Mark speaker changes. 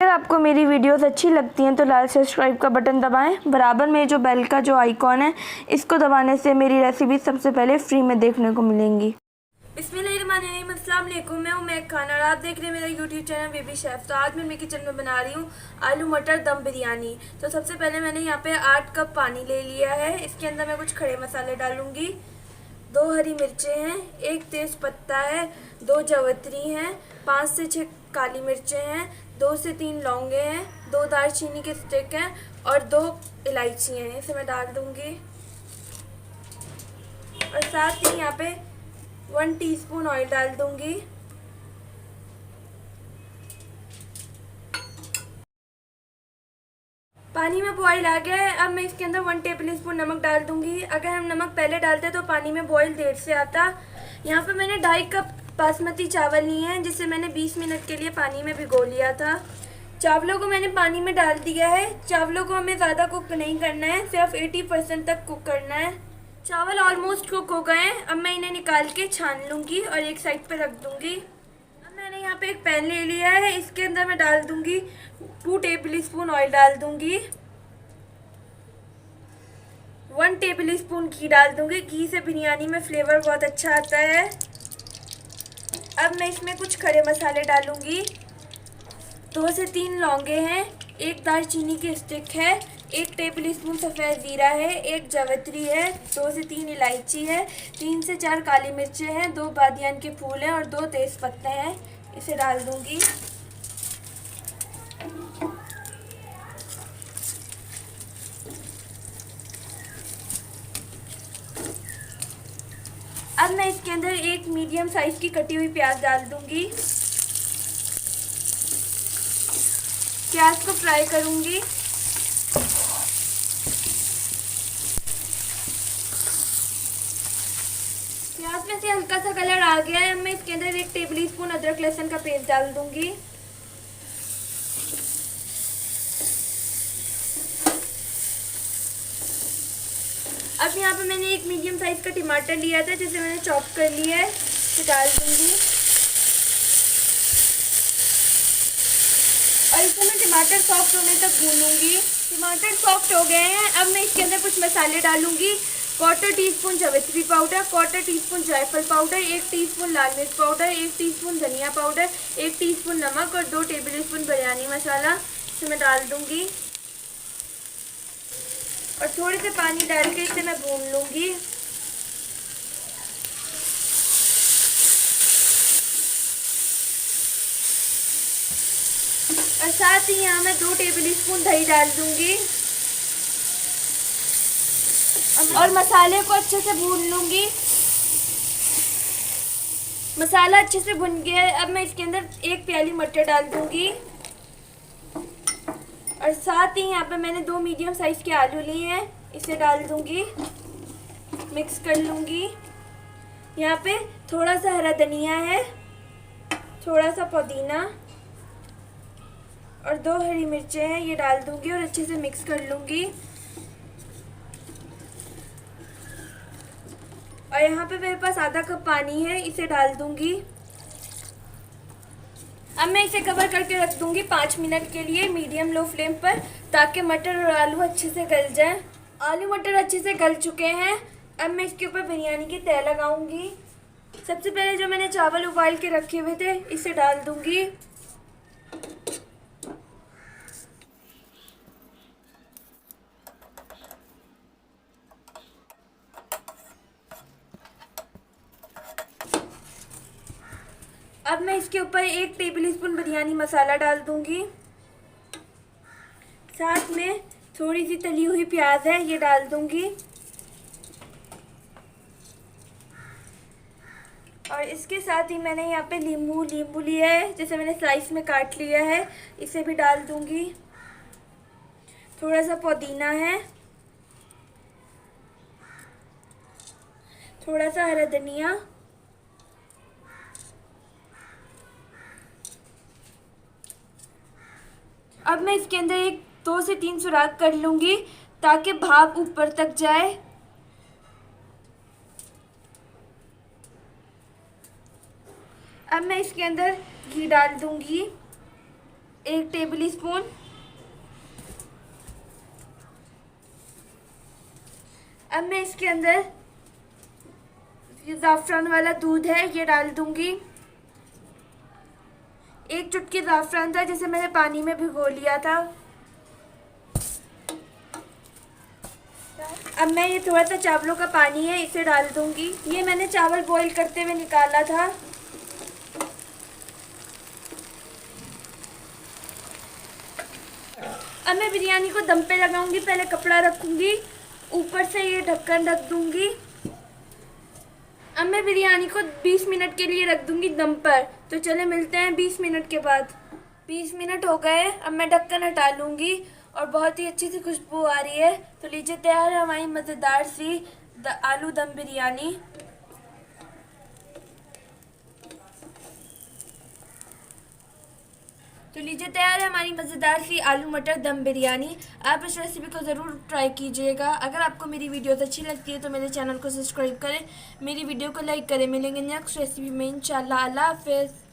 Speaker 1: अगर आपको मेरी वीडियोस अच्छी लगती हैं तो लाल सब्सक्राइब का बटन दबाएं। बराबर में जो बेल का जो आइकॉन है इसको दबाने से मेरी रेसिपी सबसे पहले फ्री में देखने को मिलेंगी।
Speaker 2: बिस्मिल्लाहिर्रहमानिर्रहीम, अस्सलाम वालेकुम। मैं हूं मैं खान और आप देख रहे हैं मेरा यूट्यूब चैनल बेबी शेफ। तो आज मैं मेरे किचन में बना रही हूं आलू मटर दम बिरयानी। तो सबसे पहले मैंने यहाँ पे 8 कप पानी ले लिया है। इसके अंदर मैं कुछ खड़े मसाले डालूंगी। 2 हरी मिर्चें हैं, 1 तेज पत्ता है, 2 जावित्री हैं, 5 से 6 काली मिर्चें हैं, 2 से 3 लौंगे हैं, 2 दालचीनी के स्टिक हैं और 2 इलायची हैं। इसे मैं डाल दूंगी और साथ ही यहाँ पे 1 टीस्पून ऑयल डाल दूंगी। पानी में बॉईल आ गया है। अब मैं इसके अंदर 1 टेबल स्पून नमक डाल दूंगी। अगर हम नमक पहले डालते तो पानी में बॉईल देर से आता। यहाँ पे मैंने 2.5 कप बासमती चावल लिए हैं, जिसे मैंने 20 मिनट के लिए पानी में भिगो लिया था। चावलों को मैंने पानी में डाल दिया है। चावलों को हमें ज़्यादा कुक नहीं करना है, सिर्फ 80% तक कुक करना है। चावल ऑलमोस्ट कुक हो गए हैं। अब मैं इन्हें निकाल के छान लूँगी और एक साइड पे रख दूँगी। अब मैंने यहाँ पे एक पैन ले लिया है। इसके अंदर मैं डाल दूँगी 2 टेबल स्पून ऑयल डाल दूँगी, 1 टेबल स्पून घी डाल दूँगी। घी से बिरयानी में फ्लेवर बहुत अच्छा आता है। अब मैं इसमें कुछ खड़े मसाले डालूँगी। 2 से 3 लौंगे हैं, 1 दालचीनी की स्टिक है, 1 टेबल स्पून सफ़ेद ज़ीरा है, 1 जावित्री है, 2 से 3 इलायची है, 3 से 4 काली मिर्चें हैं, 2 बादियान के फूल हैं और 2 तेज़ पत्ते हैं। इसे डाल दूंगी। अब मैं इसके अंदर एक मीडियम साइज़ की कटी हुई प्याज डाल दूंगी। प्याज को फ्राई करूंगी। प्याज में से हल्का सा कलर आ गया है। मैं इसके अंदर 1 टेबल स्पून अदरक लहसुन का पेस्ट डाल दूंगी। अब यहाँ पे मैंने एक मीडियम साइज का टमाटर लिया था, जिसे मैंने चॉप कर लिया है, इसे डाल दूंगी और इसे मैं टमाटर सॉफ्ट होने तक भूनूंगी। टमाटर सॉफ्ट हो गए हैं। अब मैं इसके अंदर कुछ मसाले डालूंगी। 1/4 टीस्पून जावित्री पाउडर, 1/4 टीस्पून जायफल पाउडर, 1 टीस्पून लाल मिर्च पाउडर, 1 टीस्पून धनिया पाउडर, 1 टीस्पून नमक और 2 टेबल स्पून बिरयानी मसाला। इसे मैं डाल दूंगी और थोड़े से पानी डाल के इसे मैं भून लूंगी। और साथ ही यहाँ मैं 2 टेबल स्पून दही डाल दूंगी और मसाले को अच्छे से भून लूंगी। मसाला अच्छे से भुन गया है। अब मैं इसके अंदर 1 प्याली मटर डाल दूंगी और साथ ही यहाँ पे मैंने 2 मीडियम साइज के आलू लिए हैं, इसे डाल दूंगी, मिक्स कर लूंगी। यहाँ पे थोड़ा सा हरा धनिया है, थोड़ा सा पुदीना और 2 हरी मिर्चें हैं, ये डाल दूंगी और अच्छे से मिक्स कर लूंगी। और यहाँ पे मेरे पास आधा कप पानी है, इसे डाल दूंगी। अब मैं इसे कवर करके रख दूंगी 5 मिनट के लिए मीडियम लो फ्लेम पर, ताकि मटर और आलू अच्छे से गल जाएं। आलू मटर अच्छे से गल चुके हैं। अब मैं इसके ऊपर बिरयानी की तह लगाऊंगी। सबसे पहले जो मैंने चावल उबाल के रखे हुए थे, इसे डाल दूंगी। अब मैं इसके ऊपर 1 टेबल स्पून बिरयानी मसाला डाल दूंगी। साथ में थोड़ी सी तली हुई प्याज है, ये डाल दूंगी और इसके साथ ही मैंने यहाँ पे नींबू लिया है, जिसे मैंने स्लाइस में काट लिया है, इसे भी डाल दूंगी। थोड़ा सा पुदीना है, थोड़ा सा हरा धनिया, अब मैं इसके अंदर 2 से 3 सुराख कर लूँगी, ताकि भाप ऊपर तक जाए। अब मैं इसके अंदर घी डाल दूँगी 1 टेबल स्पून। अब मैं इसके अंदर ये ज़ाफ़रान वाला दूध है ये डाल दूंगी। 1 चुटकी ज़ाफ़रान था जिसे मैंने पानी में भिगो लिया था। अब मैं ये थोड़ा सा चावलों का पानी है इसे डाल दूंगी। ये मैंने चावल बॉईल करते हुए निकाला था। अब मैं बिरयानी को दम पे लगाऊंगी। पहले कपड़ा रखूंगी, ऊपर से ये ढक्कन रख दूंगी। अब मैं बिरयानी को 20 मिनट के लिए रख दूंगी दम पर। तो चले मिलते हैं 20 मिनट के बाद। 20 मिनट हो गए। अब मैं ढक्कन हटा लूँगी और बहुत ही अच्छी सी खुशबू आ रही है। तो लीजिए तैयार है हमारी मज़ेदार सी आलू दम बिरयानी। तो लीजिए तैयार है हमारी मज़ेदार सी आलू मटर दम बिरयानी। आप इस रेसिपी को ज़रूर ट्राई कीजिएगा। अगर आपको मेरी वीडियोस अच्छी लगती है तो मेरे चैनल को सब्सक्राइब करें, मेरी वीडियो को लाइक करें। मिलेंगे नेक्स्ट रेसिपी में इंशाल्लाह। अल्लाह हाफ़िज़।